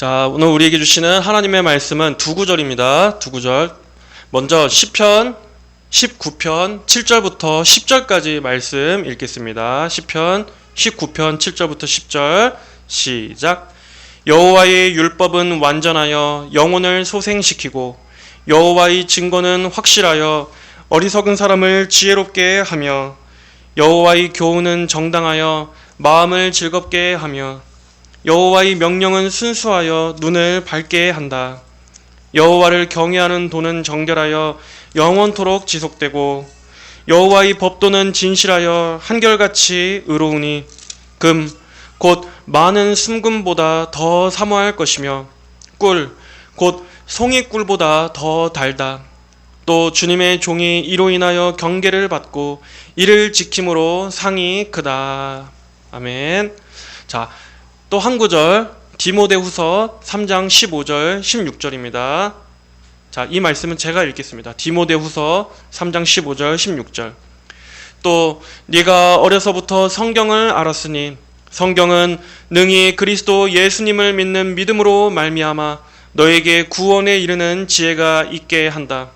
자, 오늘 우리에게 주시는 하나님의 말씀은 두 구절입니다. 두 구절. 먼저 시편 19편 7절부터 10절까지 말씀 읽겠습니다. 시편 19편 7절부터 10절 시작. 여호와의 율법은 완전하여 영혼을 소생시키고 여호와의 증거는 확실하여 어리석은 사람을 지혜롭게 하며 여호와의 교훈은 정당하여 마음을 즐겁게 하며 여호와의 명령은 순수하여 눈을 밝게 한다. 여호와를 경외하는 도는 정결하여 영원토록 지속되고 여호와의 법도는 진실하여 한결같이 의로우니 금 곧 많은 순금보다 더 사모할 것이며 꿀 곧 송이꿀보다 더 달다. 또 주님의 종이 이로 인하여 경계를 받고 이를 지킴으로 상이 크다. 아멘. 자, 또 한 구절 디모데후서 3장 15절 16절입니다. 자, 이 말씀은 제가 읽겠습니다. 디모데후서 3장 15절 16절. 또 네가 어려서부터 성경을 알았으니 성경은 능히 그리스도 예수님을 믿는 믿음으로 말미암아 너에게 구원에 이르는 지혜가 있게 한다.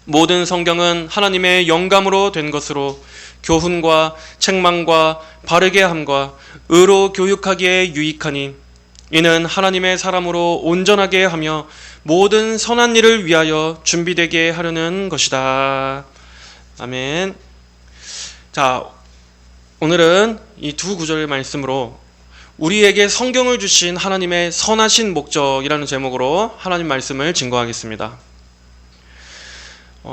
모든 성경은 하나님의 영감으로 된 것으로 교훈과 책망과 바르게 함과 의로 교육하기에 유익하니 이는 하나님의 사람으로 온전하게 하며 모든 선한 일을 위하여 준비되게 하려는 것이다. 아멘. 자, 오늘은 이 두 구절의 말씀으로 우리에게 성경을 주신 하나님의 선하신 목적이라는 제목으로 하나님 말씀을 증거하겠습니다.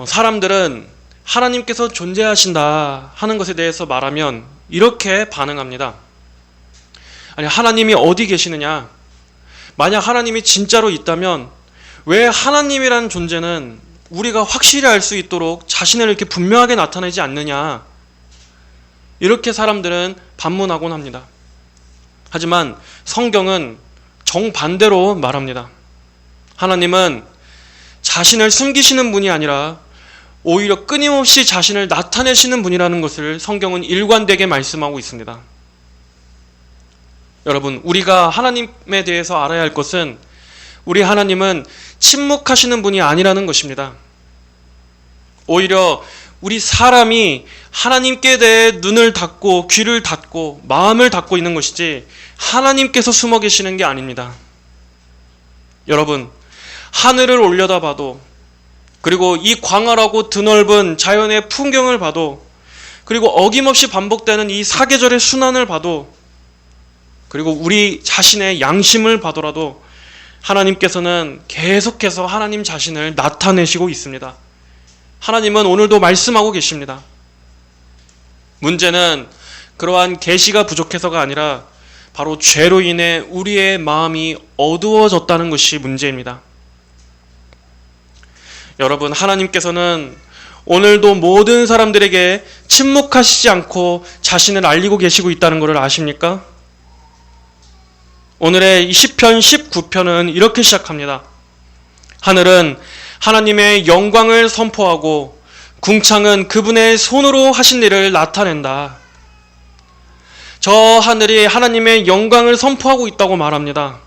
사람들은 하나님께서 존재하신다 하는 것에 대해서 말하면 이렇게 반응합니다. 아니, 하나님이 어디 계시느냐? 만약 하나님이 진짜로 있다면 왜 하나님이라는 존재는 우리가 확실히 알 수 있도록 자신을 이렇게 분명하게 나타내지 않느냐? 이렇게 사람들은 반문하곤 합니다. 하지만 성경은 정반대로 말합니다. 하나님은 자신을 숨기시는 분이 아니라 오히려 끊임없이 자신을 나타내시는 분이라는 것을 성경은 일관되게 말씀하고 있습니다. 여러분, 우리가 하나님에 대해서 알아야 할 것은 우리 하나님은 침묵하시는 분이 아니라는 것입니다. 오히려 우리 사람이 하나님께 대해 눈을 닫고 귀를 닫고 마음을 닫고 있는 것이지 하나님께서 숨어 계시는 게 아닙니다. 여러분, 하늘을 올려다봐도 그리고 이 광활하고 드넓은 자연의 풍경을 봐도 그리고 어김없이 반복되는 이 사계절의 순환을 봐도 그리고 우리 자신의 양심을 봐더라도 하나님께서는 계속해서 하나님 자신을 나타내시고 있습니다. 하나님은 오늘도 말씀하고 계십니다. 문제는 그러한 계시가 부족해서가 아니라 바로 죄로 인해 우리의 마음이 어두워졌다는 것이 문제입니다. 여러분, 하나님께서는 오늘도 모든 사람들에게 침묵하시지 않고 자신을 알리고 계시고 있다는 것을 아십니까? 오늘의 시편 19편은 이렇게 시작합니다. 하늘은 하나님의 영광을 선포하고 궁창은 그분의 손으로 하신 일을 나타낸다. 저 하늘이 하나님의 영광을 선포하고 있다고 말합니다.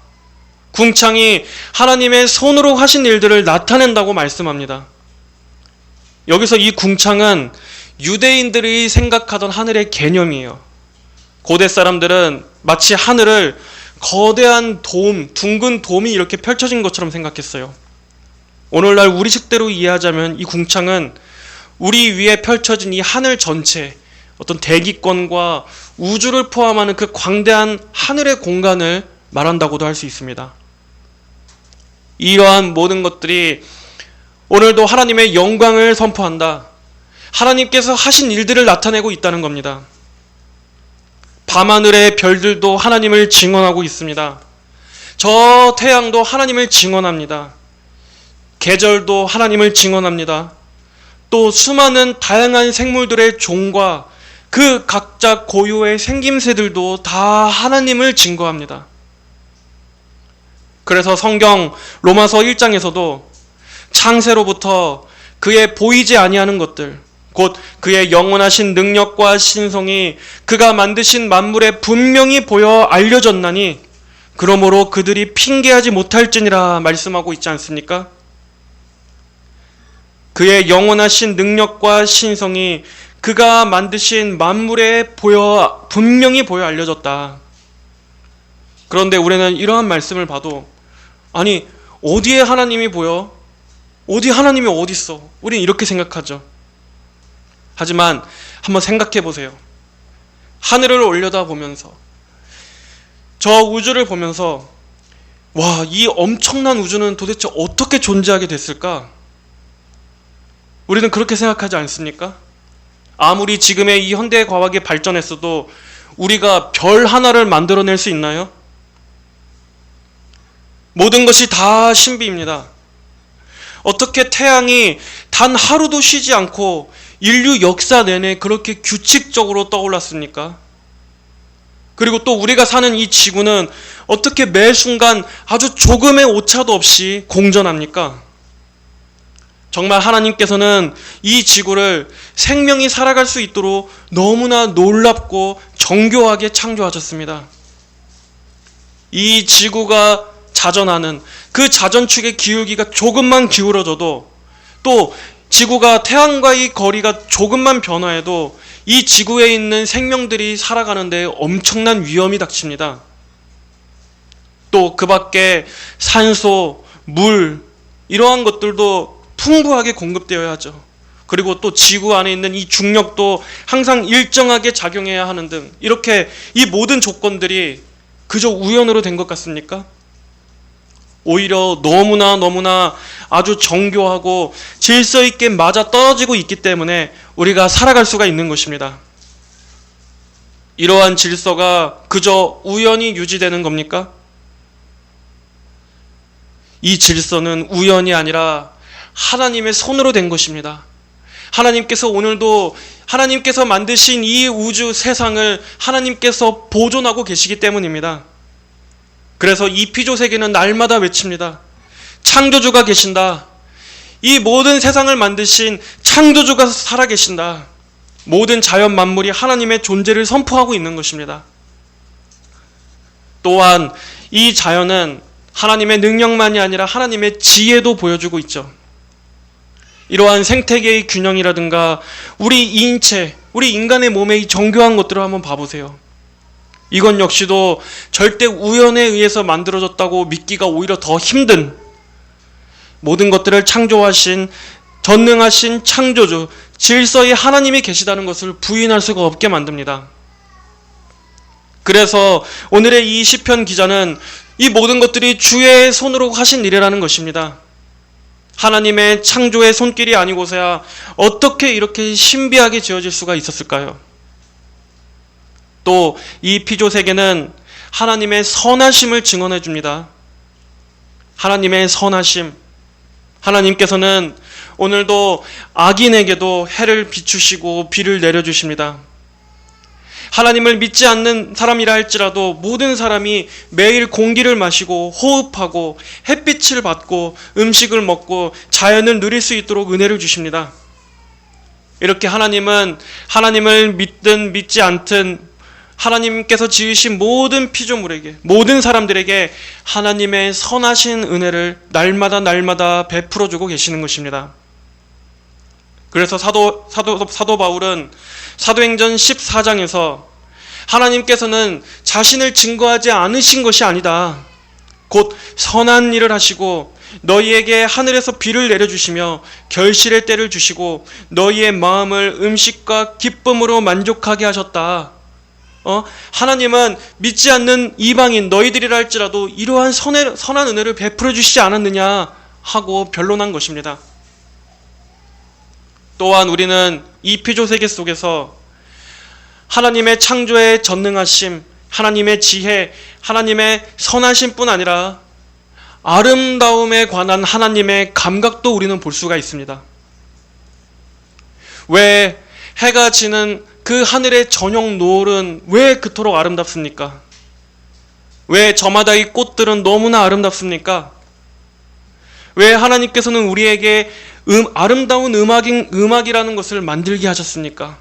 궁창이 하나님의 손으로 하신 일들을 나타낸다고 말씀합니다. 여기서 이 궁창은 유대인들이 생각하던 하늘의 개념이에요. 고대 사람들은 마치 하늘을 거대한 돔, 둥근 돔이 이렇게 펼쳐진 것처럼 생각했어요. 오늘날 우리식대로 이해하자면 이 궁창은 우리 위에 펼쳐진 이 하늘 전체, 어떤 대기권과 우주를 포함하는 그 광대한 하늘의 공간을 말한다고도 할 수 있습니다. 이러한 모든 것들이 오늘도 하나님의 영광을 선포한다. 하나님께서 하신 일들을 나타내고 있다는 겁니다. 밤하늘의 별들도 하나님을 증언하고 있습니다. 저 태양도 하나님을 증언합니다. 계절도 하나님을 증언합니다. 또 수많은 다양한 생물들의 종과 그 각자 고유의 생김새들도 다 하나님을 증거합니다. 그래서 성경 로마서 1장에서도 창세로부터 그의 보이지 아니하는 것들, 곧 그의 영원하신 능력과 신성이 그가 만드신 만물에 분명히 보여 알려졌나니 그러므로 그들이 핑계하지 못할지니라 말씀하고 있지 않습니까? 그의 영원하신 능력과 신성이 그가 만드신 만물에 분명히 보여 알려졌다. 그런데 우리는 이러한 말씀을 봐도 아니 어디에 하나님이 보여? 어디 하나님이 어디 있어? 우리는 이렇게 생각하죠. 하지만 한번 생각해 보세요. 하늘을 올려다보면서 저 우주를 보면서 와, 이 엄청난 우주는 도대체 어떻게 존재하게 됐을까? 우리는 그렇게 생각하지 않습니까? 아무리 지금의 이 현대 과학이 발전했어도 우리가 별 하나를 만들어낼 수 있나요? 모든 것이 다 신비입니다. 어떻게 태양이 단 하루도 쉬지 않고 인류 역사 내내 그렇게 규칙적으로 떠올랐습니까? 그리고 또 우리가 사는 이 지구는 어떻게 매 순간 아주 조금의 오차도 없이 공전합니까? 정말 하나님께서는 이 지구를 생명이 살아갈 수 있도록 너무나 놀랍고 정교하게 창조하셨습니다. 이 지구가 자전하는 그 자전축의 기울기가 조금만 기울어져도 또 지구가 태양과의 거리가 조금만 변화해도 이 지구에 있는 생명들이 살아가는데 엄청난 위험이 닥칩니다. 또 그 밖에 산소, 물 이러한 것들도 풍부하게 공급되어야 하죠. 그리고 또 지구 안에 있는 이 중력도 항상 일정하게 작용해야 하는 등 이렇게 이 모든 조건들이 그저 우연으로 된 것 같습니까? 오히려 너무나 아주 정교하고 질서 있게 맞아 떨어지고 있기 때문에 우리가 살아갈 수가 있는 것입니다. 이러한 질서가 그저 우연히 유지되는 겁니까? 이 질서는 우연이 아니라 하나님의 손으로 된 것입니다. 하나님께서 오늘도 하나님께서 만드신 이 우주 세상을 하나님께서 보존하고 계시기 때문입니다. 그래서 이 피조 세계는 날마다 외칩니다. 창조주가 계신다. 이 모든 세상을 만드신 창조주가 살아계신다. 모든 자연 만물이 하나님의 존재를 선포하고 있는 것입니다. 또한 이 자연은 하나님의 능력만이 아니라 하나님의 지혜도 보여주고 있죠. 이러한 생태계의 균형이라든가 우리 인체, 우리 인간의 몸의 이 정교한 것들을 한번 봐보세요. 이건 역시도 절대 우연에 의해서 만들어졌다고 믿기가 오히려 더 힘든 모든 것들을 창조하신 전능하신 창조주, 질서의 하나님이 계시다는 것을 부인할 수가 없게 만듭니다. 그래서 오늘의 이 시편 기자는 이 모든 것들이 주의 손으로 하신 일이라는 것입니다. 하나님의 창조의 손길이 아니고서야 어떻게 이렇게 신비하게 지어질 수가 있었을까요? 또 이 피조 세계는 하나님의 선하심을 증언해 줍니다. 하나님의 선하심. 하나님께서는 오늘도 악인에게도 해를 비추시고 비를 내려주십니다. 하나님을 믿지 않는 사람이라 할지라도 모든 사람이 매일 공기를 마시고 호흡하고 햇빛을 받고 음식을 먹고 자연을 누릴 수 있도록 은혜를 주십니다. 이렇게 하나님은 하나님을 믿든 믿지 않든 하나님께서 지으신 모든 피조물에게, 모든 사람들에게 하나님의 선하신 은혜를 날마다 베풀어주고 계시는 것입니다. 그래서 사도 바울은 사도행전 14장에서 하나님께서는 자신을 증거하지 않으신 것이 아니다. 곧 선한 일을 하시고 너희에게 하늘에서 비를 내려주시며 결실의 때를 주시고 너희의 마음을 음식과 기쁨으로 만족하게 하셨다. 하나님은 믿지 않는 이방인 너희들이라 할지라도 이러한 선한 은혜를 베풀어 주시지 않았느냐 하고 변론한 것입니다. 또한 우리는 이 피조 세계 속에서 하나님의 창조의 전능하심, 하나님의 지혜, 하나님의 선하심 뿐 아니라 아름다움에 관한 하나님의 감각도 우리는 볼 수가 있습니다. 왜 해가 지는 그 하늘의 저녁 노을은 왜 그토록 아름답습니까? 왜 저마다의 꽃들은 너무나 아름답습니까? 왜 하나님께서는 우리에게 아름다운 음악이라는 것을 만들게 하셨습니까?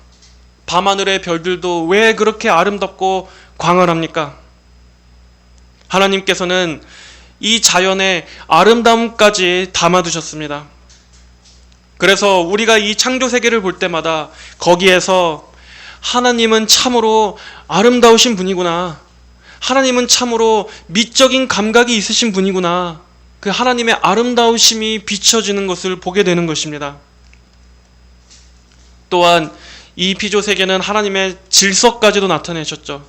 밤하늘의 별들도 왜 그렇게 아름답고 광활합니까? 하나님께서는 이 자연의 아름다움까지 담아두셨습니다. 그래서 우리가 이 창조 세계를 볼 때마다 거기에서 하나님은 참으로 아름다우신 분이구나, 하나님은 참으로 미적인 감각이 있으신 분이구나, 그 하나님의 아름다우심이 비춰지는 것을 보게 되는 것입니다. 또한 이 피조 세계는 하나님의 질서까지도 나타내셨죠.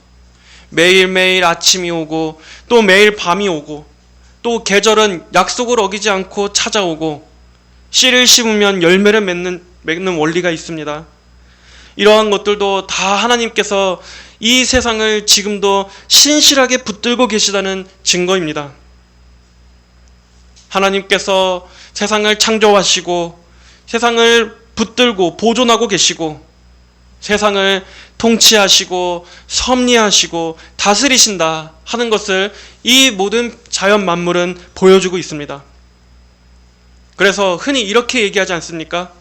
매일매일 아침이 오고 또 매일 밤이 오고 또 계절은 약속을 어기지 않고 찾아오고 씨를 심으면 열매를 맺는 원리가 있습니다. 이러한 것들도 다 하나님께서 이 세상을 지금도 신실하게 붙들고 계시다는 증거입니다. 하나님께서 세상을 창조하시고 세상을 붙들고 보존하고 계시고 세상을 통치하시고 섭리하시고 다스리신다 하는 것을 이 모든 자연 만물은 보여주고 있습니다. 그래서 흔히 이렇게 얘기하지 않습니까?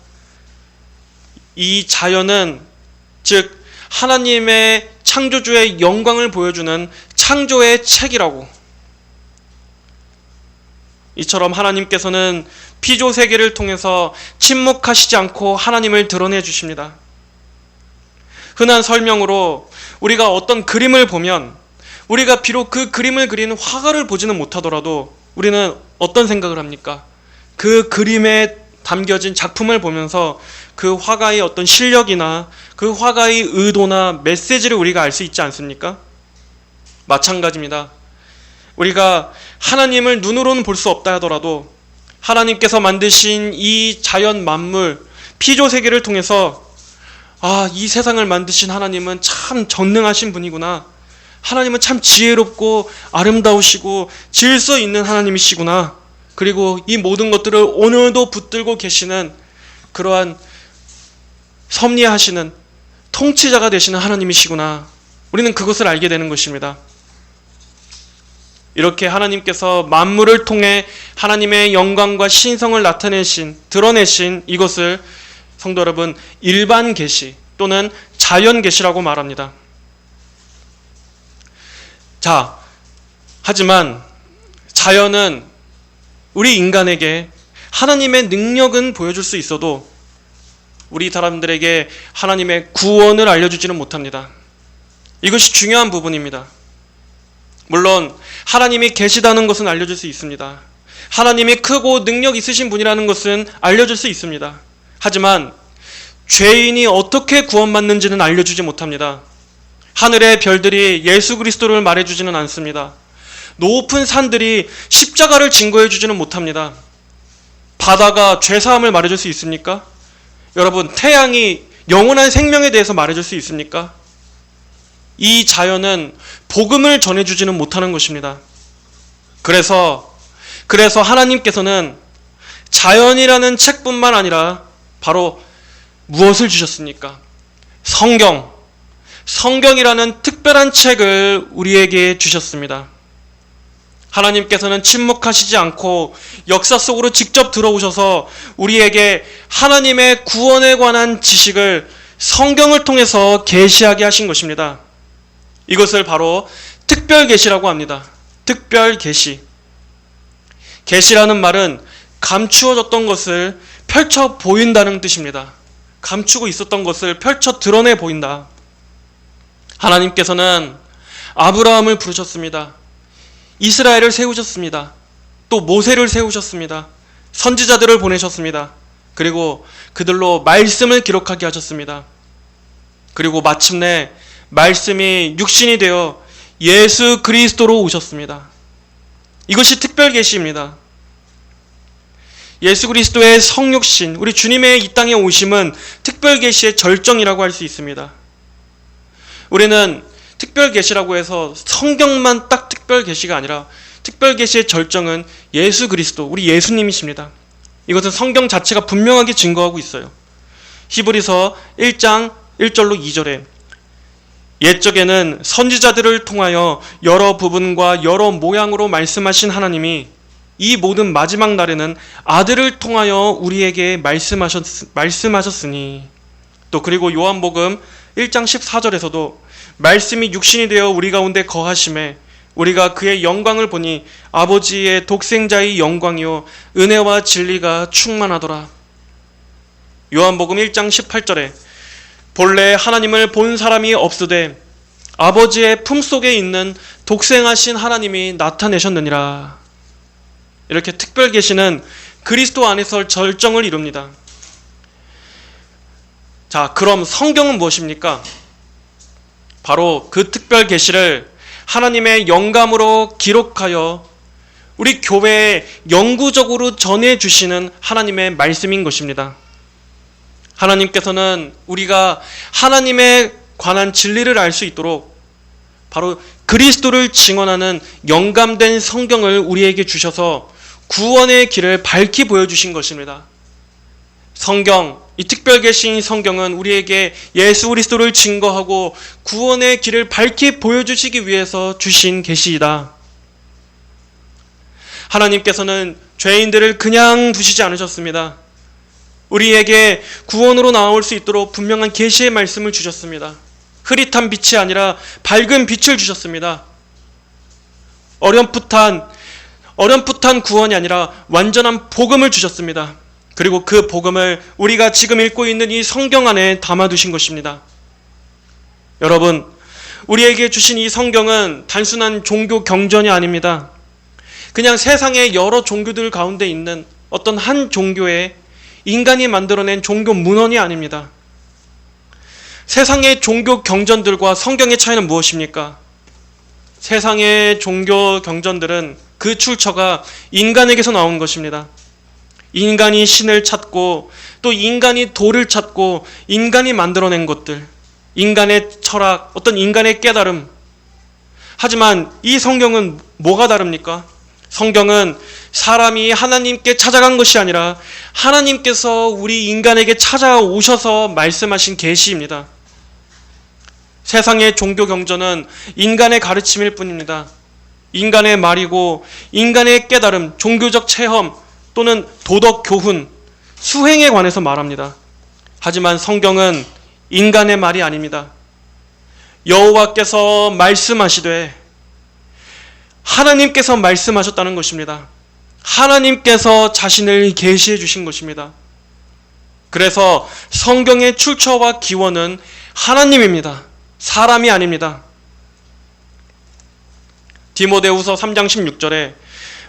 이 자연은 즉 하나님의 창조주의 영광을 보여주는 창조의 책이라고. 이처럼 하나님께서는 피조 세계를 통해서 침묵하시지 않고 하나님을 드러내 주십니다. 흔한 설명으로 우리가 어떤 그림을 보면 우리가 비록 그 그림을 그리는 화가를 보지는 못하더라도 우리는 어떤 생각을 합니까? 그 그림에 담겨진 작품을 보면서 그 화가의 어떤 실력이나 그 화가의 의도나 메시지를 우리가 알 수 있지 않습니까? 마찬가지입니다. 우리가 하나님을 눈으로는 볼 수 없다 하더라도 하나님께서 만드신 이 자연 만물, 피조 세계를 통해서 이 세상을 만드신 하나님은 참 전능하신 분이구나. 하나님은 참 지혜롭고 아름다우시고 질서 있는 하나님이시구나. 그리고 이 모든 것들을 오늘도 붙들고 계시는 그러한 섭리하시는 통치자가 되시는 하나님이시구나. 우리는 그것을 알게 되는 것입니다. 이렇게 하나님께서 만물을 통해 하나님의 영광과 신성을 드러내신 이것을 성도 여러분, 일반 계시 또는 자연 계시라고 말합니다. 자, 하지만 자연은 우리 인간에게 하나님의 능력은 보여줄 수 있어도 우리 사람들에게 하나님의 구원을 알려주지는 못합니다. 이것이 중요한 부분입니다. 물론 하나님이 계시다는 것은 알려줄 수 있습니다. 하나님이 크고 능력 있으신 분이라는 것은 알려줄 수 있습니다. 하지만 죄인이 어떻게 구원받는지는 알려주지 못합니다. 하늘의 별들이 예수 그리스도를 말해주지는 않습니다. 높은 산들이 십자가를 증거해주지는 못합니다. 바다가 죄사함을 말해줄 수 있습니까? 여러분, 태양이 영원한 생명에 대해서 말해줄 수 있습니까? 이 자연은 복음을 전해주지는 못하는 것입니다. 그래서 하나님께서는 자연이라는 책뿐만 아니라 바로 무엇을 주셨습니까? 성경이라는 특별한 책을 우리에게 주셨습니다. 하나님께서는 침묵하시지 않고 역사 속으로 직접 들어오셔서 우리에게 하나님의 구원에 관한 지식을 성경을 통해서 계시하게 하신 것입니다. 이것을 바로 특별 계시라고 합니다. 특별 계시. 계시라는 말은 감추어졌던 것을 펼쳐 보인다는 뜻입니다. 감추고 있었던 것을 펼쳐 드러내 보인다. 하나님께서는 아브라함을 부르셨습니다. 이스라엘을 세우셨습니다. 또 모세를 세우셨습니다. 선지자들을 보내셨습니다. 그리고 그들로 말씀을 기록하게 하셨습니다. 그리고 마침내 말씀이 육신이 되어 예수 그리스도로 오셨습니다. 이것이 특별 계시입니다. 예수 그리스도의 성육신, 우리 주님의 이 땅에 오심은 특별 계시의 절정이라고 할 수 있습니다. 우리는 특별 계시라고 해서 성경만 딱 특별 계시가 아니라 특별 계시의 절정은 예수 그리스도, 우리 예수님이십니다. 이것은 성경 자체가 분명하게 증거하고 있어요. 히브리서 1장 1절로 2절에 옛적에는 선지자들을 통하여 여러 부분과 여러 모양으로 말씀하신 하나님이 이 모든 마지막 날에는 아들을 통하여 우리에게 말씀하셨으니, 또 그리고 요한복음 1장 14절에서도 말씀이 육신이 되어 우리 가운데 거하심에 우리가 그의 영광을 보니 아버지의 독생자의 영광이요 은혜와 진리가 충만하더라. 요한복음 1장 18절에 본래 하나님을 본 사람이 없으되 아버지의 품속에 있는 독생하신 하나님이 나타내셨느니라. 이렇게 특별 계시는 그리스도 안에서 절정을 이룹니다. 자, 그럼 성경은 무엇입니까? 바로 그 특별 계시를 하나님의 영감으로 기록하여 우리 교회에 영구적으로 전해주시는 하나님의 말씀인 것입니다. 하나님께서는 우리가 하나님에 관한 진리를 알 수 있도록 바로 그리스도를 증언하는 영감된 성경을 우리에게 주셔서 구원의 길을 밝히 보여주신 것입니다. 성경, 이 특별 계신 성경은 우리에게 예수 그리스도를 증거하고 구원의 길을 밝히 보여주시기 위해서 주신 계시이다. 하나님께서는 죄인들을 그냥 두시지 않으셨습니다. 우리에게 구원으로 나올 수 있도록 분명한 계시의 말씀을 주셨습니다. 흐릿한 빛이 아니라 밝은 빛을 주셨습니다. 어렴풋한 구원이 아니라 완전한 복음을 주셨습니다. 그리고 그 복음을 우리가 지금 읽고 있는 이 성경 안에 담아두신 것입니다. 여러분, 우리에게 주신 이 성경은 단순한 종교 경전이 아닙니다. 그냥 세상의 여러 종교들 가운데 있는 어떤 한 종교의 인간이 만들어낸 종교 문헌이 아닙니다. 세상의 종교 경전들과 성경의 차이는 무엇입니까? 세상의 종교 경전들은 그 출처가 인간에게서 나온 것입니다. 인간이 신을 찾고 또 인간이 도를 찾고 인간이 만들어낸 것들, 인간의 철학, 어떤 인간의 깨달음. 하지만 이 성경은 뭐가 다릅니까? 성경은 사람이 하나님께 찾아간 것이 아니라 하나님께서 우리 인간에게 찾아오셔서 말씀하신 계시입니다. 세상의 종교 경전은 인간의 가르침일 뿐입니다. 인간의 말이고 인간의 깨달음, 종교적 체험 또는 도덕 교훈, 수행에 관해서 말합니다. 하지만 성경은 인간의 말이 아닙니다. 여호와께서 말씀하시되 하나님께서 말씀하셨다는 것입니다. 하나님께서 자신을 계시해 주신 것입니다. 그래서 성경의 출처와 기원은 하나님입니다. 사람이 아닙니다. 디모데후서 3장 16절에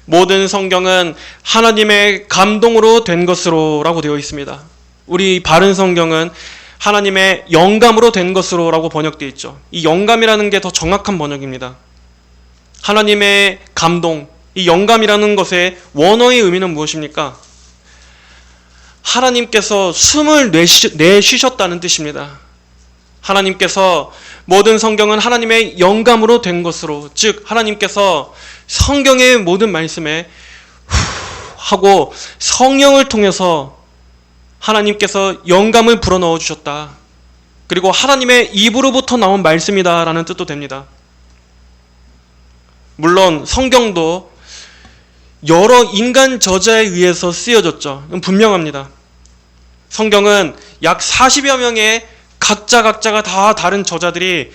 모든 성경은 하나님의 감동으로 된 것으로 라고 되어 있습니다. 우리 바른 성경은 하나님의 영감으로 된 것으로 라고 번역되어 있죠. 이 영감이라는 게 더 정확한 번역입니다. 하나님의 감동, 이 영감이라는 것의 원어의 의미는 무엇입니까? 하나님께서 숨을 내쉬셨다는 뜻입니다. 하나님께서 모든 성경은 하나님의 영감으로 된 것으로, 즉 하나님께서 성경의 모든 말씀에 하고 성령을 통해서 하나님께서 영감을 불어넣어 주셨다. 그리고 하나님의 입으로부터 나온 말씀이다 라는 뜻도 됩니다. 물론 성경도 여러 인간 저자에 의해서 쓰여졌죠. 이건 분명합니다. 성경은 약 40여 명의 각자가 다 다른 저자들이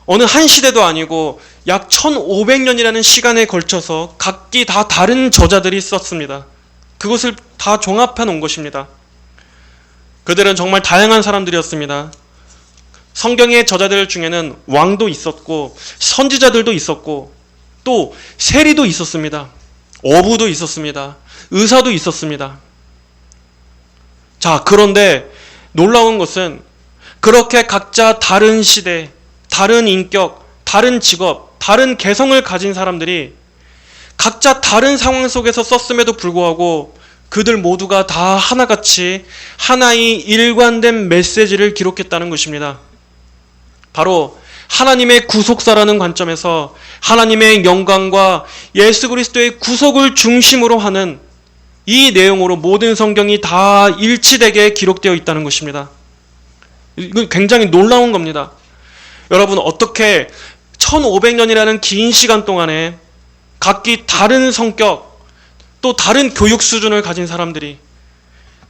어느 한 시대도 아니고 약 1500년이라는 시간에 걸쳐서 각기 다 다른 저자들이 썼습니다. 그것을 다 종합해 놓은 것입니다. 그들은 정말 다양한 사람들이었습니다. 성경의 저자들 중에는 왕도 있었고 선지자들도 있었고 또 세리도 있었습니다. 어부도 있었습니다. 의사도 있었습니다. 자, 그런데 놀라운 것은 그렇게 각자 다른 시대, 다른 인격, 다른 직업, 다른 개성을 가진 사람들이 각자 다른 상황 속에서 썼음에도 불구하고 그들 모두가 다 하나같이 하나의 일관된 메시지를 기록했다는 것입니다. 바로 하나님의 구속사라는 관점에서 하나님의 영광과 예수 그리스도의 구속을 중심으로 하는 이 내용으로 모든 성경이 다 일치되게 기록되어 있다는 것입니다. 이거 굉장히 놀라운 겁니다. 여러분, 어떻게 1500년이라는 긴 시간 동안에 각기 다른 성격, 또 다른 교육 수준을 가진 사람들이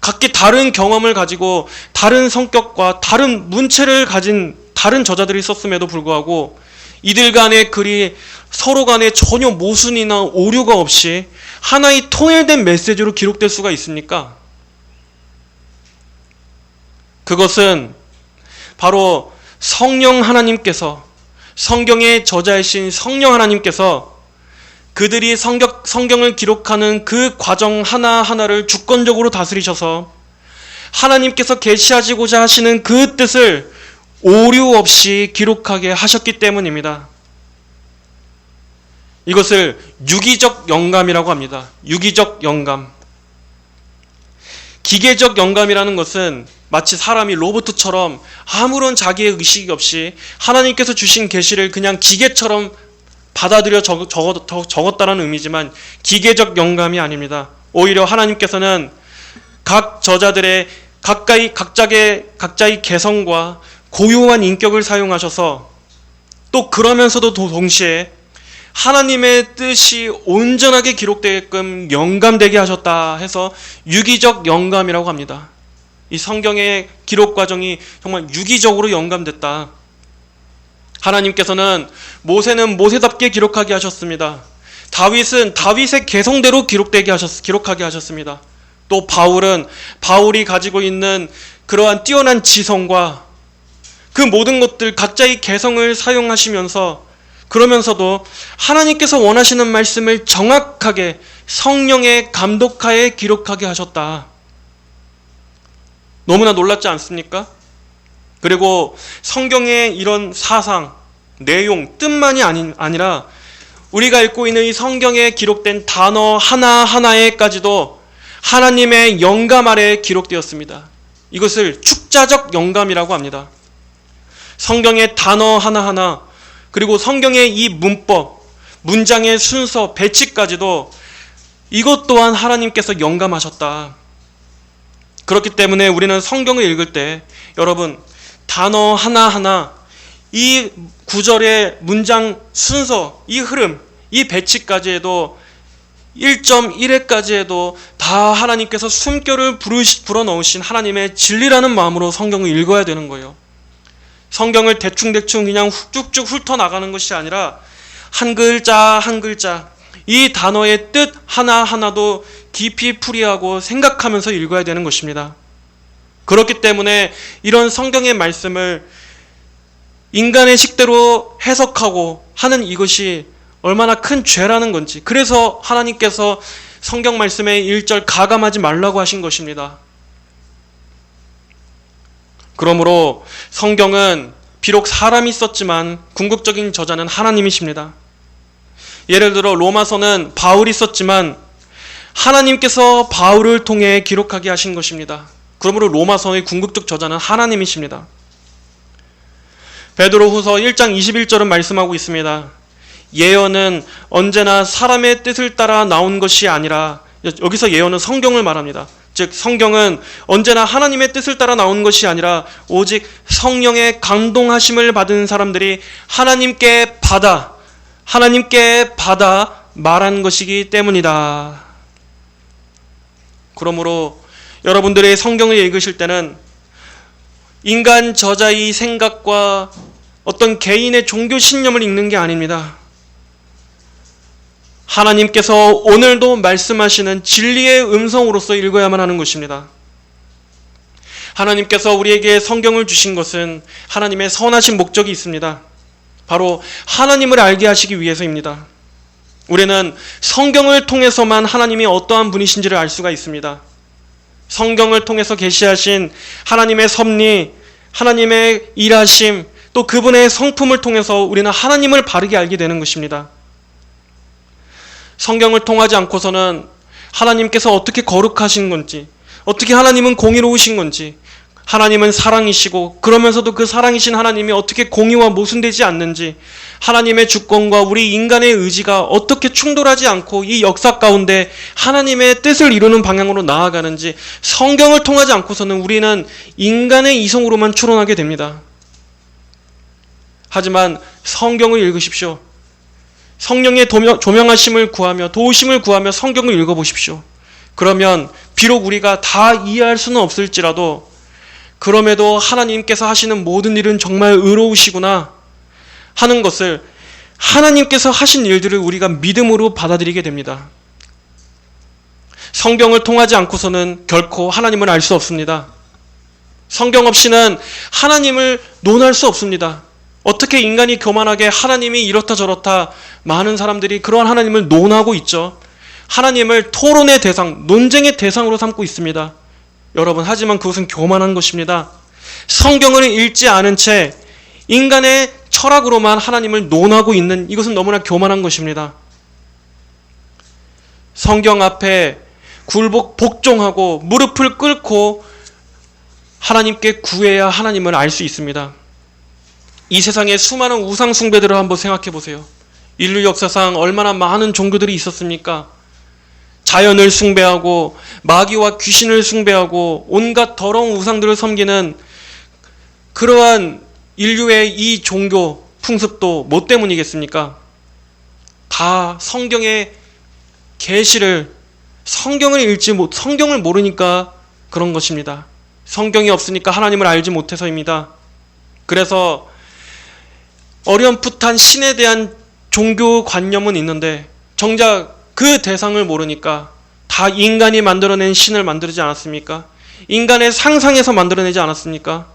각기 다른 경험을 가지고 다른 성격과 다른 문체를 가진 다른 저자들이 썼음에도 불구하고 이들 간의 글이 서로 간에 전혀 모순이나 오류가 없이 하나의 통일된 메시지로 기록될 수가 있습니까? 그것은 바로 성령 하나님께서, 성경의 저자이신 성령 하나님께서 그들이 성경을 기록하는 그 과정 하나하나를 주권적으로 다스리셔서 하나님께서 계시하시고자 하시는 그 뜻을 오류 없이 기록하게 하셨기 때문입니다. 이것을 유기적 영감이라고 합니다. 유기적 영감. 기계적 영감이라는 것은 마치 사람이 로봇처럼 아무런 자기의 의식이 없이 하나님께서 주신 계시를 그냥 기계처럼 받아들여 적었다는 의미지만 기계적 영감이 아닙니다. 오히려 하나님께서는 각 저자들의 각자의 개성과 고유한 인격을 사용하셔서 또 그러면서도 동시에 하나님의 뜻이 온전하게 기록되게끔 영감되게 하셨다 해서 유기적 영감이라고 합니다. 이 성경의 기록 과정이 정말 유기적으로 영감됐다. 하나님께서는 모세는 모세답게 기록하게 하셨습니다. 다윗은 다윗의 개성대로 기록하게 하셨습니다. 또 바울은 바울이 가지고 있는 그러한 뛰어난 지성과 그 모든 것들 각자의 개성을 사용하시면서 그러면서도 하나님께서 원하시는 말씀을 정확하게 성령의 감독하에 기록하게 하셨다. 너무나 놀랍지 않습니까? 그리고 성경의 이런 사상, 내용, 뜻만이 아니라 우리가 읽고 있는 이 성경에 기록된 단어 하나하나에까지도 하나님의 영감 아래 기록되었습니다. 이것을 축자적 영감이라고 합니다. 성경의 단어 하나하나, 그리고 성경의 이 문법, 문장의 순서, 배치까지도 이것 또한 하나님께서 영감하셨다. 그렇기 때문에 우리는 성경을 읽을 때 여러분 단어 하나하나, 이 구절의 문장 순서, 이 흐름, 이 배치까지에도 1.1회까지에도 다 하나님께서 숨결을 불어넣으신 하나님의 진리라는 마음으로 성경을 읽어야 되는 거예요. 성경을 대충대충 그냥 쭉쭉 훑어나가는 것이 아니라 한 글자 한 글자, 이 단어의 뜻 하나하나도 깊이 풀이하고 생각하면서 읽어야 되는 것입니다. 그렇기 때문에 이런 성경의 말씀을 인간의 식대로 해석하고 하는 이것이 얼마나 큰 죄라는 건지, 그래서 하나님께서 성경 말씀에 1절 가감하지 말라고 하신 것입니다. 그러므로 성경은 비록 사람이 썼지만 궁극적인 저자는 하나님이십니다. 예를 들어 로마서는 바울이 썼지만 하나님께서 바울을 통해 기록하게 하신 것입니다. 그러므로 로마서의 궁극적 저자는 하나님이십니다. 베드로후서 1장 21절은 말씀하고 있습니다. 예언은 언제나 사람의 뜻을 따라 나온 것이 아니라, 여기서 예언은 성경을 말합니다. 즉 성경은 언제나 하나님의 뜻을 따라 나온 것이 아니라 오직 성령의 감동하심을 받은 사람들이 하나님께 받아 말한 것이기 때문이다. 그러므로 여러분들의 성경을 읽으실 때는 인간 저자의 생각과 어떤 개인의 종교 신념을 읽는 게 아닙니다. 하나님께서 오늘도 말씀하시는 진리의 음성으로서 읽어야만 하는 것입니다. 하나님께서 우리에게 성경을 주신 것은 하나님의 선하신 목적이 있습니다. 바로 하나님을 알게 하시기 위해서입니다. 우리는 성경을 통해서만 하나님이 어떠한 분이신지를 알 수가 있습니다. 성경을 통해서 계시하신 하나님의 섭리, 하나님의 일하심, 또 그분의 성품을 통해서 우리는 하나님을 바르게 알게 되는 것입니다. 성경을 통하지 않고서는 하나님께서 어떻게 거룩하신 건지, 어떻게 하나님은 공의로우신 건지, 하나님은 사랑이시고 그러면서도 그 사랑이신 하나님이 어떻게 공의와 모순되지 않는지, 하나님의 주권과 우리 인간의 의지가 어떻게 충돌하지 않고 이 역사 가운데 하나님의 뜻을 이루는 방향으로 나아가는지 성경을 통하지 않고서는 우리는 인간의 이성으로만 추론하게 됩니다. 하지만 성경을 읽으십시오. 성령의 조명하심을 구하며 도우심을 구하며 성경을 읽어보십시오. 그러면 비록 우리가 다 이해할 수는 없을지라도 그럼에도 하나님께서 하시는 모든 일은 정말 의로우시구나 하는 것을 하나님께서 하신 일들을 우리가 믿음으로 받아들이게 됩니다. 성경을 통하지 않고서는 결코 하나님을 알 수 없습니다. 성경 없이는 하나님을 논할 수 없습니다. 어떻게 인간이 교만하게 하나님이 이렇다 저렇다, 많은 사람들이 그러한 하나님을 논하고 있죠. 하나님을 토론의 대상, 논쟁의 대상으로 삼고 있습니다. 여러분, 하지만 그것은 교만한 것입니다. 성경을 읽지 않은 채 인간의 철학으로만 하나님을 논하고 있는 이것은 너무나 교만한 것입니다. 성경 앞에 복종하고 무릎을 꿇고 하나님께 구해야 하나님을 알 수 있습니다. 이 세상에 수많은 우상 숭배들을 한번 생각해 보세요. 인류 역사상 얼마나 많은 종교들이 있었습니까? 자연을 숭배하고 마귀와 귀신을 숭배하고 온갖 더러운 우상들을 섬기는 그러한 인류의 이 종교 풍습도 뭐 때문이겠습니까? 다 성경의 계시를 성경을 모르니까 그런 것입니다. 성경이 없으니까 하나님을 알지 못해서입니다. 그래서 어렴풋한 신에 대한 종교관념은 있는데 정작 그 대상을 모르니까 다 인간이 만들어낸 신을 만들지 않았습니까? 인간의 상상에서 만들어내지 않았습니까?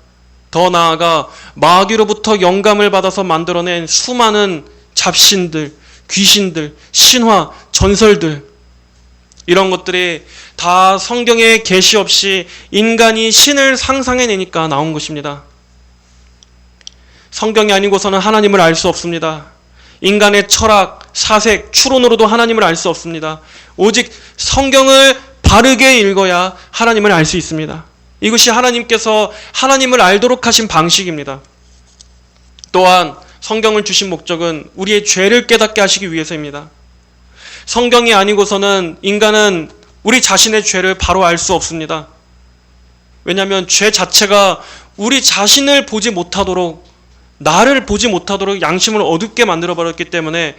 더 나아가 마귀로부터 영감을 받아서 만들어낸 수많은 잡신들, 귀신들, 신화, 전설들, 이런 것들이 다 성경의 계시 없이 인간이 신을 상상해내니까 나온 것입니다. 성경이 아니고서는 하나님을 알 수 없습니다. 인간의 철학, 사색, 추론으로도 하나님을 알 수 없습니다. 오직 성경을 바르게 읽어야 하나님을 알 수 있습니다. 이것이 하나님께서 하나님을 알도록 하신 방식입니다. 또한 성경을 주신 목적은 우리의 죄를 깨닫게 하시기 위해서입니다. 성경이 아니고서는 인간은 우리 자신의 죄를 바로 알 수 없습니다. 왜냐하면 죄 자체가 우리 자신을 보지 못하도록, 나를 보지 못하도록 양심을 어둡게 만들어버렸기 때문에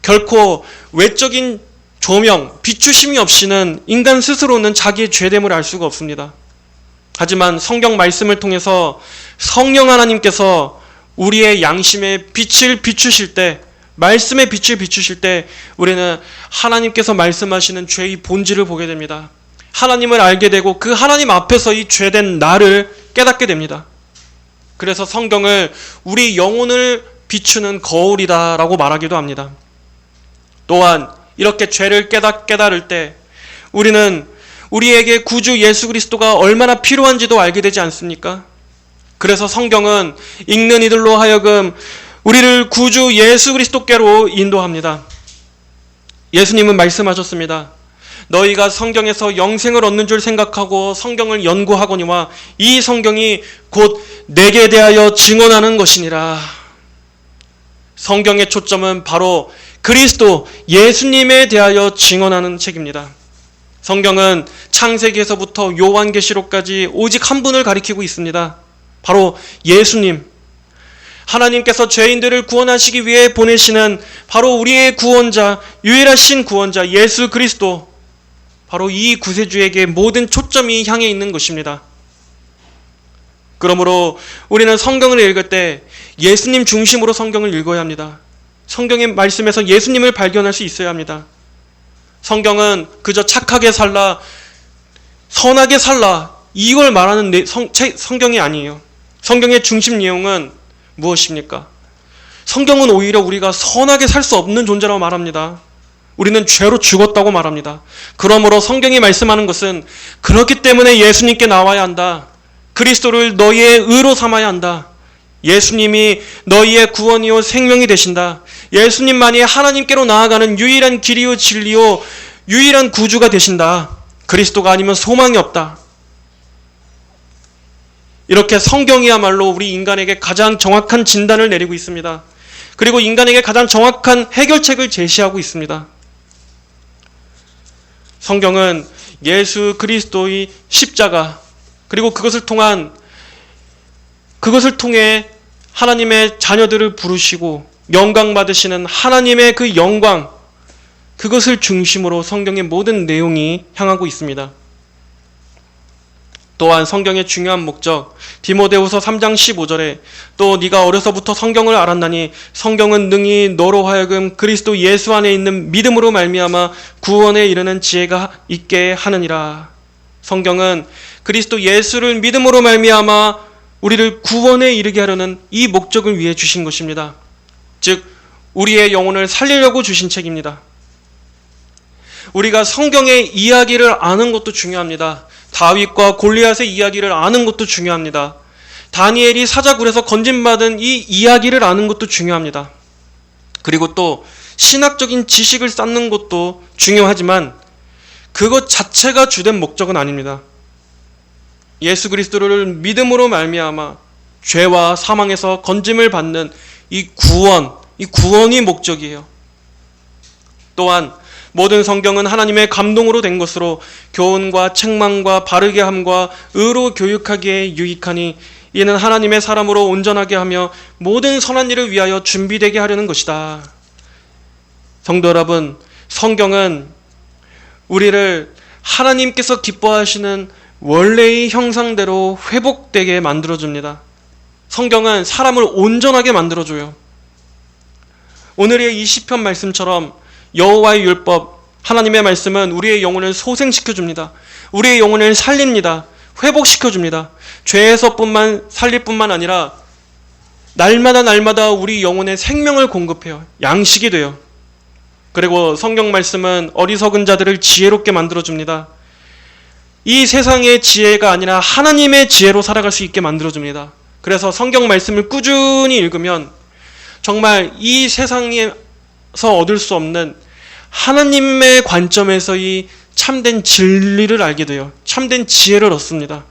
결코 외적인 조명, 비추심이 없이는 인간 스스로는 자기의 죄됨을 알 수가 없습니다. 하지만 성경 말씀을 통해서 성령 하나님께서 우리의 양심의 빛을 비추실 때, 말씀의 빛을 비추실 때 우리는 하나님께서 말씀하시는 죄의 본질을 보게 됩니다. 하나님을 알게 되고 그 하나님 앞에서 이 죄된 나를 깨닫게 됩니다. 그래서 성경을 우리 영혼을 비추는 거울이다라고 말하기도 합니다. 또한 이렇게 죄를 깨달을 때 우리는 우리에게 구주 예수 그리스도가 얼마나 필요한지도 알게 되지 않습니까? 그래서 성경은 읽는 이들로 하여금 우리를 구주 예수 그리스도께로 인도합니다. 예수님은 말씀하셨습니다. 너희가 성경에서 영생을 얻는 줄 생각하고 성경을 연구하거니와 이 성경이 곧 내게 대하여 증언하는 것이니라. 성경의 초점은 바로 그리스도 예수님에 대하여 증언하는 책입니다. 성경은 창세기에서부터 요한계시록까지 오직 한 분을 가리키고 있습니다. 바로 예수님. 하나님께서 죄인들을 구원하시기 위해 보내시는 바로 우리의 구원자, 유일하신 구원자 예수 그리스도, 바로 이 구세주에게 모든 초점이 향해 있는 것입니다. 그러므로 우리는 성경을 읽을 때 예수님 중심으로 성경을 읽어야 합니다. 성경의 말씀에서 예수님을 발견할 수 있어야 합니다. 성경은 그저 착하게 살라, 선하게 살라, 이걸 말하는 성경이 아니에요. 성경의 중심 내용은 무엇입니까? 성경은 오히려 우리가 선하게 살 수 없는 존재라고 말합니다. 우리는 죄로 죽었다고 말합니다. 그러므로 성경이 말씀하는 것은 그렇기 때문에 예수님께 나와야 한다. 그리스도를 너희의 의로 삼아야 한다. 예수님이 너희의 구원이요 생명이 되신다. 예수님만이 하나님께로 나아가는 유일한 길이요 진리요 유일한 구주가 되신다. 그리스도가 아니면 소망이 없다. 이렇게 성경이야말로 우리 인간에게 가장 정확한 진단을 내리고 있습니다. 그리고 인간에게 가장 정확한 해결책을 제시하고 있습니다. 성경은 예수 그리스도의 십자가, 그리고 그것을 통해 하나님의 자녀들을 부르시고 영광 받으시는 하나님의 그 영광, 그것을 중심으로 성경의 모든 내용이 향하고 있습니다. 또한 성경의 중요한 목적, 디모데후서 3장 15절에 또 네가 어려서부터 성경을 알았나니 성경은 능히 너로 하여금 그리스도 예수 안에 있는 믿음으로 말미암아 구원에 이르는 지혜가 있게 하느니라. 성경은 그리스도 예수를 믿음으로 말미암아 우리를 구원에 이르게 하려는 이 목적을 위해 주신 것입니다. 즉 우리의 영혼을 살리려고 주신 책입니다. 우리가 성경의 이야기를 아는 것도 중요합니다. 다윗과 골리앗의 이야기를 아는 것도 중요합니다. 다니엘이 사자굴에서 건진받은 이 이야기를 아는 것도 중요합니다. 그리고 또 신학적인 지식을 쌓는 것도 중요하지만 그것 자체가 주된 목적은 아닙니다. 예수 그리스도를 믿음으로 말미암아 죄와 사망에서 건짐을 받는 이 구원이 목적이에요. 또한 모든 성경은 하나님의 감동으로 된 것으로 교훈과 책망과 바르게 함과 의로 교육하기에 유익하니 이는 하나님의 사람으로 온전하게 하며 모든 선한 일을 위하여 준비되게 하려는 것이다. 성도 여러분, 성경은 우리를 하나님께서 기뻐하시는 원래의 형상대로 회복되게 만들어줍니다. 성경은 사람을 온전하게 만들어줘요. 오늘의 이 시편 말씀처럼 여호와의 율법, 하나님의 말씀은 우리의 영혼을 소생시켜줍니다. 우리의 영혼을 살립니다. 회복시켜줍니다. 죄에서 살릴 뿐만 아니라 날마다 우리 영혼의 생명을 공급해요. 양식이 돼요. 그리고 성경 말씀은 어리석은 자들을 지혜롭게 만들어줍니다. 이 세상의 지혜가 아니라 하나님의 지혜로 살아갈 수 있게 만들어줍니다. 그래서 성경 말씀을 꾸준히 읽으면 정말 이 세상에서 얻을 수 없는 하나님의 관점에서의 참된 진리를 알게 돼요. 참된 지혜를 얻습니다.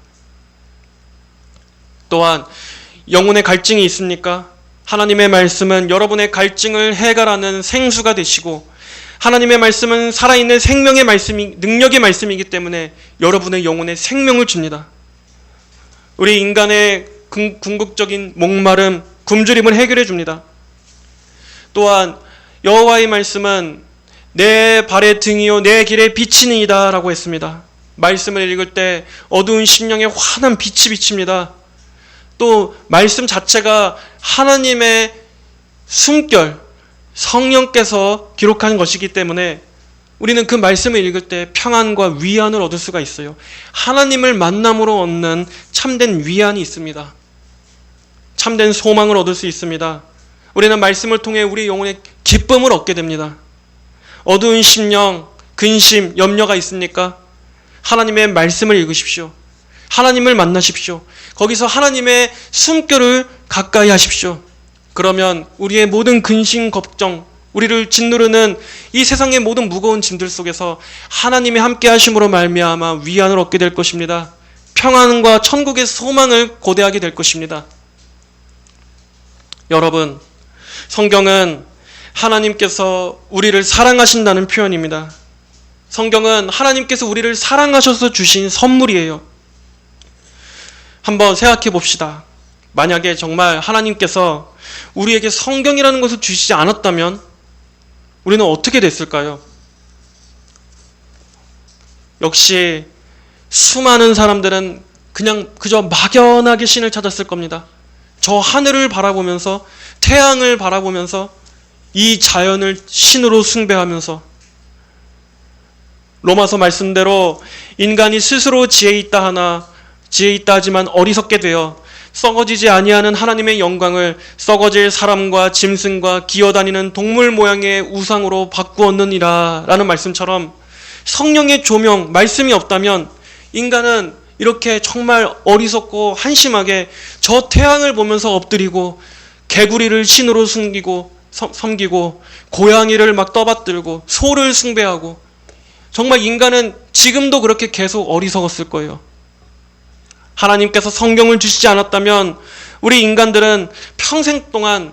또한 영혼의 갈증이 있습니까? 하나님의 말씀은 여러분의 갈증을 해결하는 생수가 되시고 하나님의 말씀은 살아있는 생명의 말씀이 능력의 말씀이기 때문에 여러분의 영혼에 생명을 줍니다. 우리 인간의 궁극적인 목마름, 굶주림을 해결해 줍니다. 또한 여호와의 말씀은 내 발의 등이요 내 길의 빛이니이다 라고 했습니다. 말씀을 읽을 때 어두운 심령에 환한 빛이 비칩니다. 또 말씀 자체가 하나님의 숨결, 성령께서 기록한 것이기 때문에 우리는 그 말씀을 읽을 때 평안과 위안을 얻을 수가 있어요. 하나님을 만남으로 얻는 참된 위안이 있습니다. 참된 소망을 얻을 수 있습니다. 우리는 말씀을 통해 우리 영혼의 기쁨을 얻게 됩니다. 어두운 심령, 근심, 염려가 있습니까? 하나님의 말씀을 읽으십시오. 하나님을 만나십시오. 거기서 하나님의 숨결을 가까이 하십시오. 그러면 우리의 모든 근심, 걱정, 우리를 짓누르는 이 세상의 모든 무거운 짐들 속에서 하나님의 함께 하심으로 말미암아 위안을 얻게 될 것입니다. 평안과 천국의 소망을 고대하게 될 것입니다. 여러분, 성경은 하나님께서 우리를 사랑하신다는 표현입니다. 성경은 하나님께서 우리를 사랑하셔서 주신 선물이에요. 한번 생각해 봅시다. 만약에 정말 하나님께서 우리에게 성경이라는 것을 주시지 않았다면 우리는 어떻게 됐을까요? 역시 수많은 사람들은 그냥 그저 막연하게 신을 찾았을 겁니다. 저 하늘을 바라보면서 태양을 바라보면서 이 자연을 신으로 숭배하면서 로마서 말씀대로 인간이 스스로 지혜 있다 하나 지혜 있다 하지만 어리석게 되어 썩어지지 아니하는 하나님의 영광을 썩어질 사람과 짐승과 기어다니는 동물 모양의 우상으로 바꾸었느니라 라는 말씀처럼 성령의 조명, 말씀이 없다면 인간은 이렇게 정말 어리석고 한심하게 저 태양을 보면서 엎드리고 개구리를 신으로 섬기고 고양이를 막 떠받들고 소를 숭배하고 정말 인간은 지금도 그렇게 계속 어리석었을 거예요. 하나님께서 성경을 주시지 않았다면 우리 인간들은 평생 동안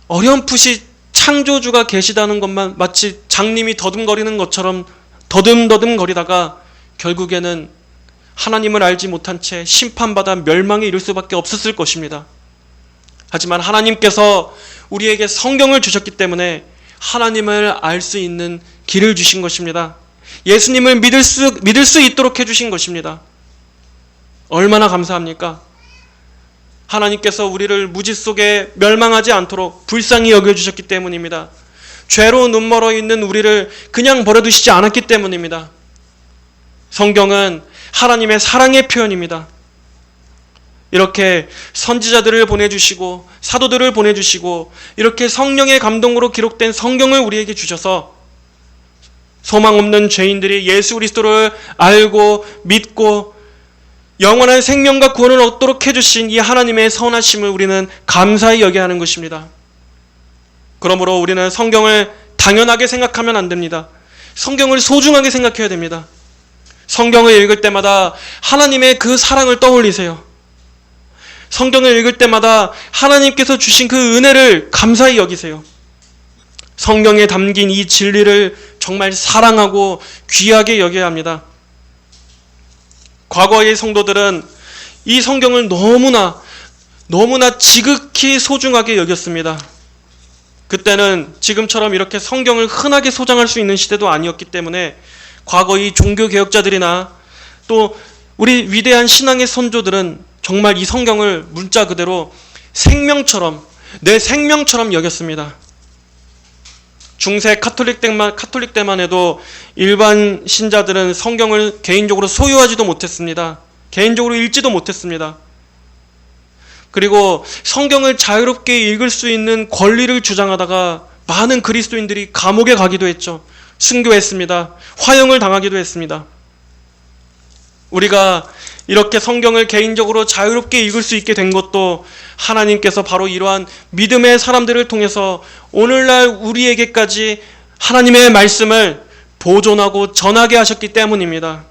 어렴풋이 창조주가 계시다는 것만 마치 장님이 더듬거리는 것처럼 더듬거리다가 결국에는 하나님을 알지 못한 채 심판받아 멸망에 이를 수밖에 없었을 것입니다. 하지만 하나님께서 우리에게 성경을 주셨기 때문에 하나님을 알 수 있는 길을 주신 것입니다. 예수님을 믿을 수 있도록 해주신 것입니다. 얼마나 감사합니까? 하나님께서 우리를 무지 속에 멸망하지 않도록 불쌍히 여겨주셨기 때문입니다. 죄로 눈멀어 있는 우리를 그냥 버려두시지 않았기 때문입니다. 성경은 하나님의 사랑의 표현입니다. 이렇게 선지자들을 보내주시고 사도들을 보내주시고 이렇게 성령의 감동으로 기록된 성경을 우리에게 주셔서 소망 없는 죄인들이 예수 그리스도를 알고 믿고 영원한 생명과 구원을 얻도록 해주신 이 하나님의 선하심을 우리는 감사히 여겨야 하는 것입니다. 그러므로 우리는 성경을 당연하게 생각하면 안 됩니다. 성경을 소중하게 생각해야 됩니다. 성경을 읽을 때마다 하나님의 그 사랑을 떠올리세요. 성경을 읽을 때마다 하나님께서 주신 그 은혜를 감사히 여기세요. 성경에 담긴 이 진리를 정말 사랑하고 귀하게 여겨야 합니다. 과거의 성도들은 이 성경을 너무나 지극히 소중하게 여겼습니다. 그때는 지금처럼 이렇게 성경을 흔하게 소장할 수 있는 시대도 아니었기 때문에 과거의 종교개혁자들이나 또 우리 위대한 신앙의 선조들은 정말 이 성경을 문자 그대로 생명처럼, 내 생명처럼 여겼습니다. 중세 카톨릭 때만 해도 일반 신자들은 성경을 개인적으로 소유하지도 못했습니다. 개인적으로 읽지도 못했습니다. 그리고 성경을 자유롭게 읽을 수 있는 권리를 주장하다가 많은 그리스도인들이 감옥에 가기도 했죠. 순교했습니다. 화형을 당하기도 했습니다. 우리가 이렇게 성경을 개인적으로 자유롭게 읽을 수 있게 된 것도 하나님께서 바로 이러한 믿음의 사람들을 통해서 오늘날 우리에게까지 하나님의 말씀을 보존하고 전하게 하셨기 때문입니다.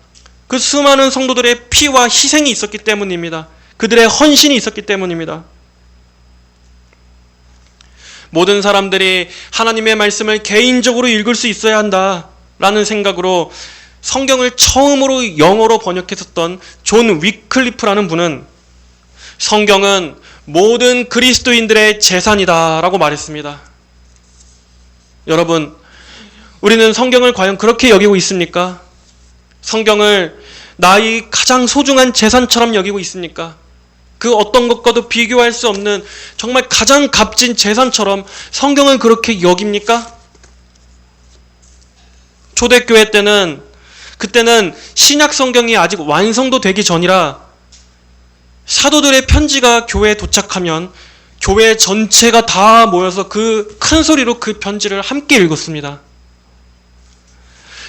그 수많은 성도들의 피와 희생이 있었기 때문입니다. 그들의 헌신이 있었기 때문입니다. 모든 사람들이 하나님의 말씀을 개인적으로 읽을 수 있어야 한다라는 생각으로 성경을 처음으로 영어로 번역했었던 존 위클리프라는 분은 성경은 모든 그리스도인들의 재산이다라고 말했습니다. 여러분, 우리는 성경을 과연 그렇게 여기고 있습니까? 성경을 나의 가장 소중한 재산처럼 여기고 있습니까? 그 어떤 것과도 비교할 수 없는 정말 가장 값진 재산처럼 성경을 그렇게 여깁니까? 초대교회 때는 그때는 신약 성경이 아직 완성도 되기 전이라 사도들의 편지가 교회에 도착하면 교회 전체가 다 모여서 그 큰 소리로 그 편지를 함께 읽었습니다.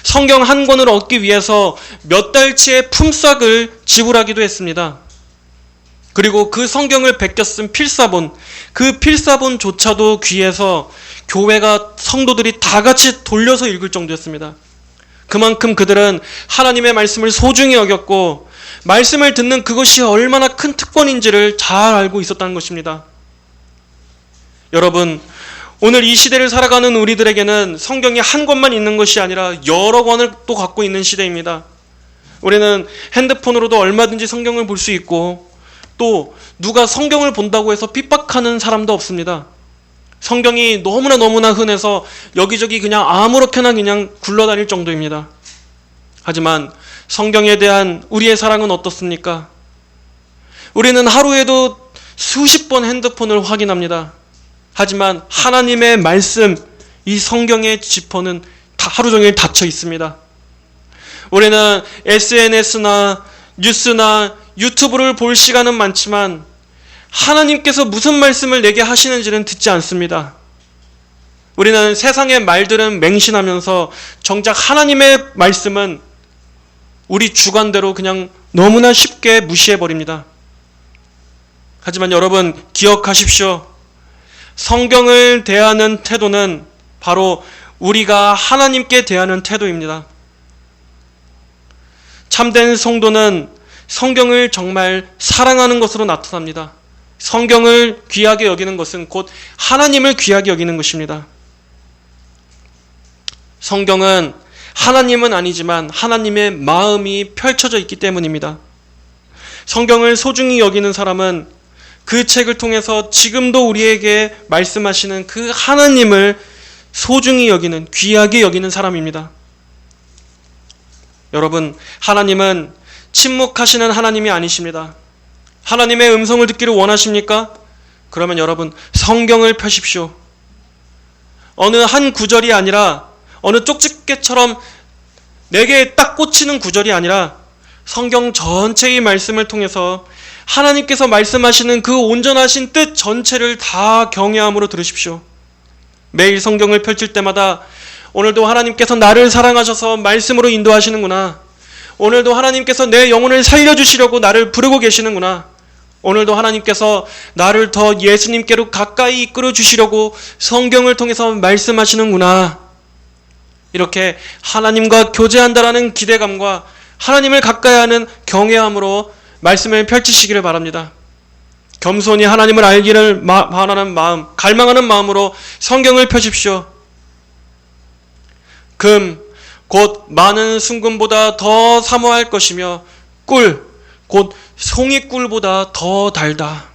성경 한 권을 얻기 위해서 몇 달치의 품삯을 지불하기도 했습니다. 그리고 그 성경을 베껴 쓴 필사본, 그 필사본조차도 귀해서 교회가 성도들이 다 같이 돌려서 읽을 정도였습니다. 그만큼 그들은 하나님의 말씀을 소중히 여겼고 말씀을 듣는 그것이 얼마나 큰 특권인지를 잘 알고 있었다는 것입니다. 여러분, 오늘 이 시대를 살아가는 우리들에게는 성경이 한 권만 있는 것이 아니라 여러 권을 또 갖고 있는 시대입니다. 우리는 핸드폰으로도 얼마든지 성경을 볼 수 있고 또 누가 성경을 본다고 해서 핍박하는 사람도 없습니다. 성경이 너무나 흔해서 여기저기 그냥 아무렇게나 그냥 굴러다닐 정도입니다. 하지만 성경에 대한 우리의 사랑은 어떻습니까? 우리는 하루에도 수십 번 핸드폰을 확인합니다. 하지만 하나님의 말씀, 이 성경의 지퍼는 다 하루 종일 닫혀 있습니다. 우리는 SNS나 뉴스나 유튜브를 볼 시간은 많지만 하나님께서 무슨 말씀을 내게 하시는지는 듣지 않습니다. 우리는 세상의 말들은 맹신하면서 정작 하나님의 말씀은 우리 주관대로 그냥 너무나 쉽게 무시해버립니다. 하지만 여러분 기억하십시오. 성경을 대하는 태도는 바로 우리가 하나님께 대하는 태도입니다. 참된 성도는 성경을 정말 사랑하는 것으로 나타납니다. 성경을 귀하게 여기는 것은 곧 하나님을 귀하게 여기는 것입니다. 성경은 하나님은 아니지만 하나님의 마음이 펼쳐져 있기 때문입니다. 성경을 소중히 여기는 사람은 그 책을 통해서 지금도 우리에게 말씀하시는 그 하나님을 소중히 여기는, 귀하게 여기는 사람입니다. 여러분, 하나님은 침묵하시는 하나님이 아니십니다. 하나님의 음성을 듣기를 원하십니까? 그러면 여러분 성경을 펴십시오. 어느 한 구절이 아니라 어느 쪽집게처럼 내게 딱 꽂히는 구절이 아니라 성경 전체의 말씀을 통해서 하나님께서 말씀하시는 그 온전하신 뜻 전체를 다 경외함으로 들으십시오. 매일 성경을 펼칠 때마다 오늘도 하나님께서 나를 사랑하셔서 말씀으로 인도하시는구나. 오늘도 하나님께서 내 영혼을 살려주시려고 나를 부르고 계시는구나. 오늘도 하나님께서 나를 더 예수님께로 가까이 이끌어 주시려고 성경을 통해서 말씀하시는구나. 이렇게 하나님과 교제한다라는 기대감과 하나님을 가까이 하는 경외함으로 말씀을 펼치시기를 바랍니다. 겸손히 하나님을 알기를 바라는 마음, 갈망하는 마음으로 성경을 펴십시오. 금, 곧 많은 순금보다 더 사모할 것이며 꿀, 곧 송이꿀보다 더 달다.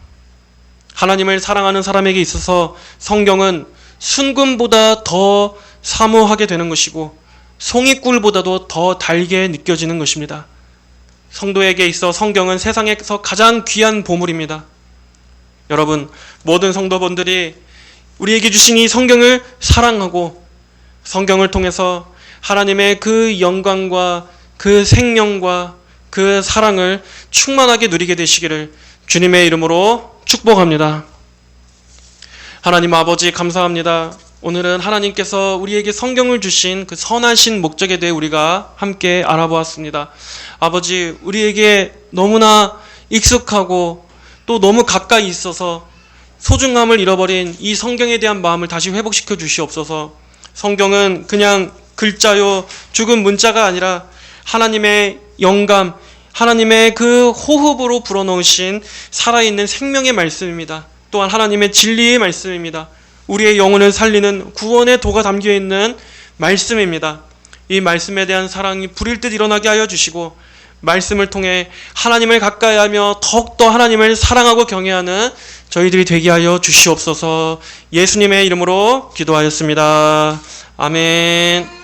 하나님을 사랑하는 사람에게 있어서 성경은 순금보다 더 사모하게 되는 것이고 송이꿀보다도 더 달게 느껴지는 것입니다. 성도에게 있어 성경은 세상에서 가장 귀한 보물입니다. 여러분, 모든 성도분들이 우리에게 주신 이 성경을 사랑하고 성경을 통해서 하나님의 그 영광과 그 생명과 그 사랑을 충만하게 누리게 되시기를 주님의 이름으로 축복합니다. 하나님 아버지 감사합니다. 오늘은 하나님께서 우리에게 성경을 주신 그 선하신 목적에 대해 우리가 함께 알아보았습니다. 아버지, 우리에게 너무나 익숙하고 또 너무 가까이 있어서 소중함을 잃어버린 이 성경에 대한 마음을 다시 회복시켜 주시옵소서. 성경은 그냥 글자요, 죽은 문자가 아니라 하나님의 영감, 하나님의 그 호흡으로 불어넣으신 살아있는 생명의 말씀입니다. 또한 하나님의 진리의 말씀입니다. 우리의 영혼을 살리는 구원의 도가 담겨있는 말씀입니다. 이 말씀에 대한 사랑이 불일 듯 일어나게 하여 주시고 말씀을 통해 하나님을 가까이 하며 더욱더 하나님을 사랑하고 경외하는 저희들이 되게 하여 주시옵소서. 예수님의 이름으로 기도하였습니다. 아멘.